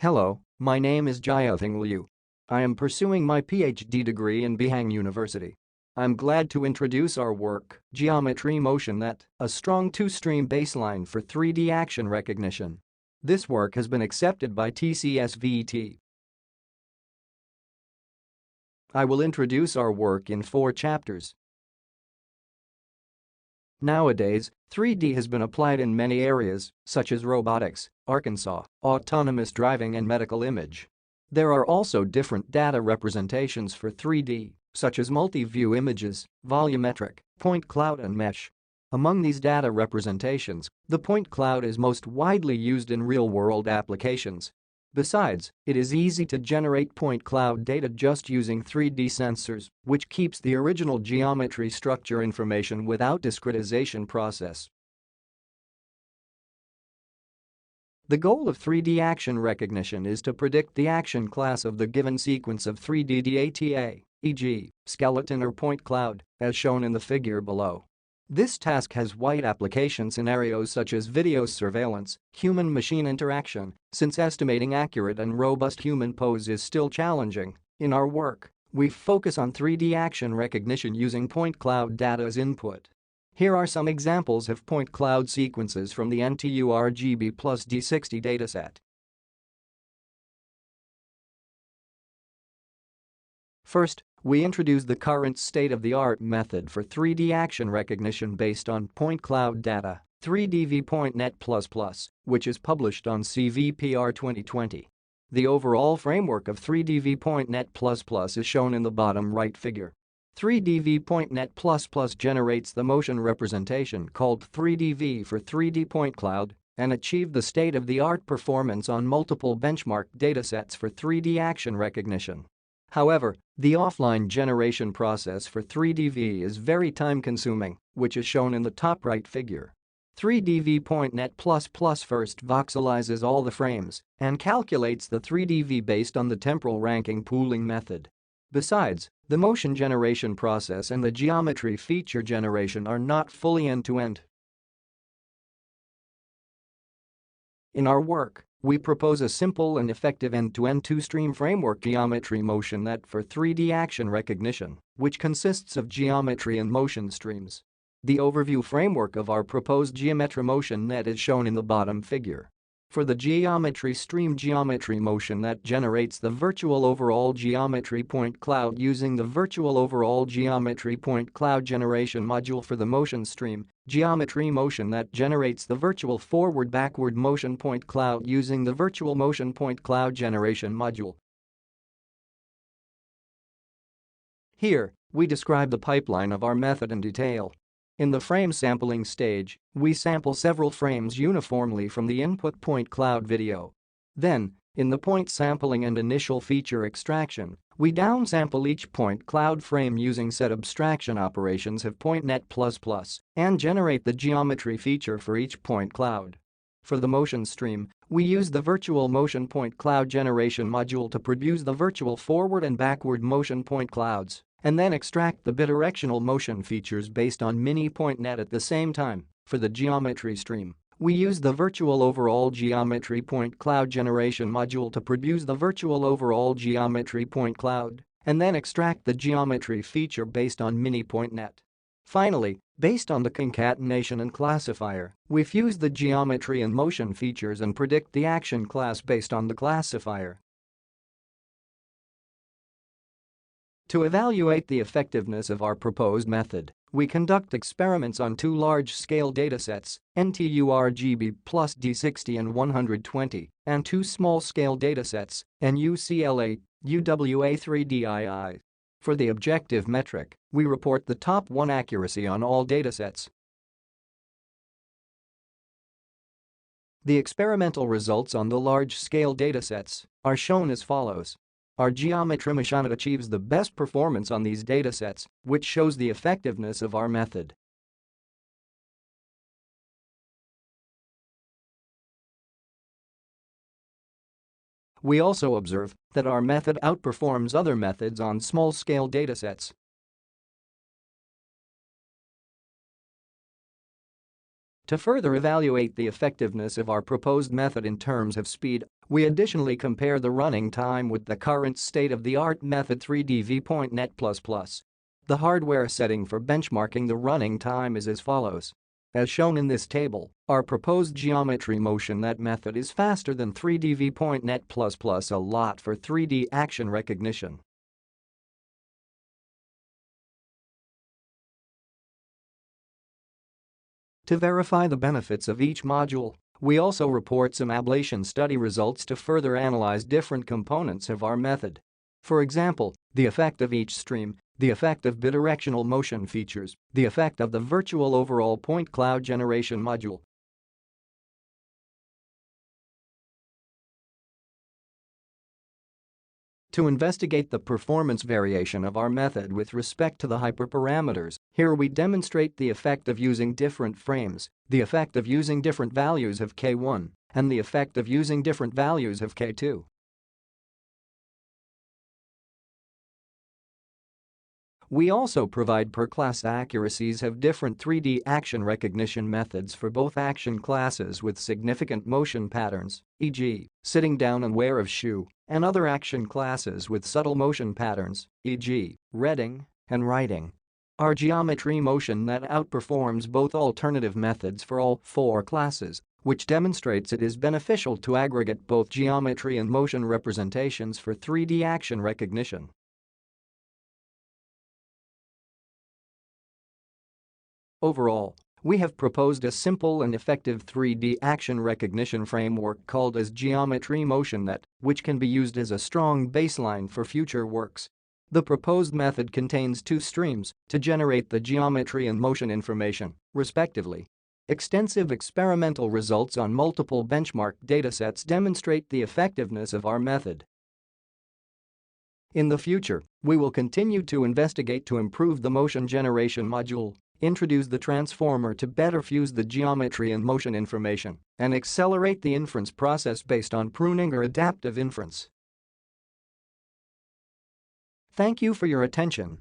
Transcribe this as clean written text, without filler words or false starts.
Hello, my name is Jiathing Liu. I am pursuing my PhD degree in Bihang University. I'm glad to introduce our work, GeometryMotion-Net, a strong two-stream baseline for 3D action recognition. This work has been accepted by TCSVT. I will introduce our work in 4 chapters. Nowadays, 3D has been applied in many areas, such as robotics, Arkansas, autonomous driving and medical image. There are also different data representations for 3D, such as multi-view images, volumetric, point cloud and mesh. Among these data representations, the point cloud is most widely used in real-world applications. Besides, it is easy to generate point cloud data just using 3D sensors, which keeps the original geometry structure information without discretization process. The goal of 3D action recognition is to predict the action class of the given sequence of 3D data, e.g., skeleton or point cloud, as shown in the figure below. This task has wide application scenarios such as video surveillance, human-machine interaction, since estimating accurate and robust human pose is still challenging. In our work, we focus on 3D action recognition using point cloud data as input. Here are some examples of point cloud sequences from the NTU RGB+D 60 dataset. First, we introduce the current state-of-the-art method for 3D action recognition based on point cloud data, 3DV PointNet++, which is published on CVPR 2020. The overall framework of 3DV PointNet++ is shown in the bottom right figure. 3DV PointNet++ generates the motion representation called 3DV for 3D point cloud and achieved the state-of-the-art performance on multiple benchmark datasets for 3D action recognition. However, the offline generation process for 3DV is very time-consuming, which is shown in the top right figure. 3DV PointNet++ first voxelizes all the frames and calculates the 3DV based on the temporal ranking pooling method. Besides, the motion generation process and the geometry feature generation are not fully end-to-end. In our work, we propose a simple and effective end-to-end two-stream framework GeometryMotion-Net for 3D action recognition, which consists of geometry and motion streams. The overview framework of our proposed GeometryMotion-Net is shown in the bottom figure. For the geometry stream, GeometryMotion-Net generates the virtual overall geometry point cloud using the virtual overall geometry point cloud generation module. For the motion stream, GeometryMotion-Net generates the virtual forward-backward motion point cloud using the virtual motion point cloud generation module. Here, we describe the pipeline of our method in detail. In the frame sampling stage, we sample several frames uniformly from the input point cloud video. Then, in the point sampling and initial feature extraction, we downsample each point cloud frame using set abstraction operations of PointNet++ and generate the geometry feature for each point cloud. For the motion stream, we use the virtual motion point cloud generation module to produce the virtual forward and backward motion point clouds, and then extract the bidirectional motion features based on mini-PointNet at the same time. For the geometry stream, we use the virtual overall geometry point cloud generation module to produce the virtual overall geometry point cloud, and then extract the geometry feature based on mini-PointNet. Finally, based on the concatenation and classifier, we fuse the geometry and motion features and predict the action class based on the classifier. To evaluate the effectiveness of our proposed method, we conduct experiments on 2 large-scale datasets, NTU RGB+D 60 and 120, and 2 small-scale datasets, N-UCLA, UWA3DII. For the objective metric, we report the top 1 accuracy on all datasets. The experimental results on the large-scale datasets are shown as follows. Our GeometryMotion-Net achieves the best performance on these datasets, which shows the effectiveness of our method. We also observe that our method outperforms other methods on small-scale datasets. To further evaluate the effectiveness of our proposed method in terms of speed, We additionally compare the running time with the current state-of-the-art method 3D PointNet++. The hardware setting for benchmarking the running time is as follows. As shown in this table, our proposed GeometryMotion-Net method is faster than 3D PointNet++ a lot for 3D action recognition. To verify the benefits of each module, we also report some ablation study results to further analyze different components of our method. For example, the effect of each stream, the effect of bidirectional motion features, the effect of the virtual overall point cloud generation module. To investigate the performance variation of our method with respect to the hyperparameters, here we demonstrate the effect of using different frames, the effect of using different values of K1, and the effect of using different values of K2. We also provide per-class accuracies of different 3D action recognition methods for both action classes with significant motion patterns, e.g., sitting down and wear of shoe, and other action classes with subtle motion patterns, e.g., reading and writing. Our GeometryMotion-Net outperforms both alternative methods for all 4 classes, which demonstrates it is beneficial to aggregate both geometry and motion representations for 3D action recognition. Overall, we have proposed a simple and effective 3D action recognition framework called as GeometryMotion-Net, which can be used as a strong baseline for future works. The proposed method contains 2 streams to generate the geometry and motion information, respectively. Extensive experimental results on multiple benchmark datasets demonstrate the effectiveness of our method. In the future, we will continue to investigate to improve the motion generation module, introduce the transformer to better fuse the geometry and motion information, and accelerate the inference process based on pruning or adaptive inference. Thank you for your attention.